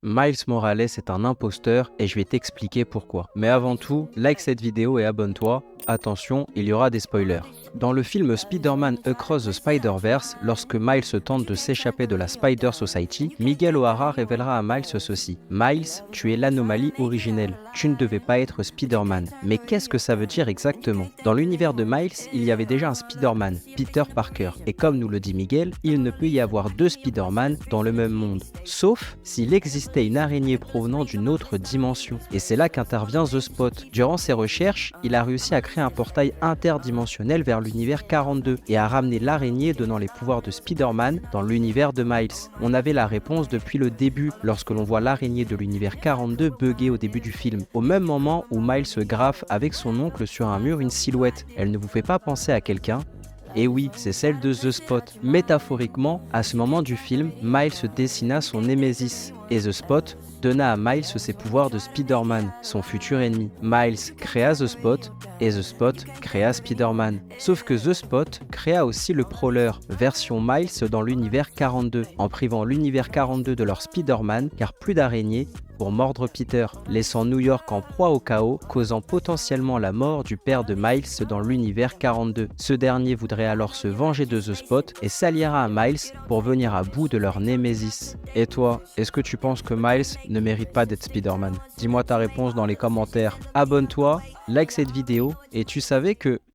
Miles Morales est un imposteur et je vais t'expliquer pourquoi. Mais avant tout, like cette vidéo et abonne-toi. Attention, il y aura des spoilers. Dans le film Spider-Man Across the Spider-Verse, lorsque Miles tente de s'échapper de la Spider Society, Miguel O'Hara révélera à Miles ceci. Miles, tu es l'anomalie originelle. Tu ne devais pas être Spider-Man. Mais qu'est-ce que ça veut dire exactement? Dans l'univers de Miles, il y avait déjà un Spider-Man, Peter Parker. Et comme nous le dit Miguel, il ne peut y avoir deux Spider-Man dans le même monde. Sauf s'il existait une araignée provenant d'une autre dimension. Et c'est là qu'intervient The Spot. Durant ses recherches, il a réussi à créer un portail interdimensionnel vers l'univers 42 et à ramener l'araignée donnant les pouvoirs de Spider-Man dans l'univers de Miles. On avait la réponse depuis le début lorsque l'on voit l'araignée de l'univers 42 bugger au début du film. Au même moment où Miles se graffe avec son oncle sur un mur une silhouette, elle ne vous fait pas penser à quelqu'un? Et oui, c'est celle de The Spot. Métaphoriquement, à ce moment du film, Miles dessina son Némésis et The Spot donna à Miles ses pouvoirs de Spider-Man, son futur ennemi. Miles créa The Spot et The Spot créa Spider-Man. Sauf que The Spot créa aussi le Prowler, version Miles dans l'univers 42, en privant l'univers 42 de leur Spider-Man car plus d'araignées pour mordre Peter, laissant New York en proie au chaos, causant potentiellement la mort du père de Miles dans l'univers 42. Ce dernier voudrait alors se venger de The Spot et s'alliera à Miles pour venir à bout de leur némésis. Et toi, est-ce que tu penses que Miles ne mérite pas d'être Spider-Man? Dis-moi ta réponse dans les commentaires. Abonne-toi, like cette vidéo et tu savais que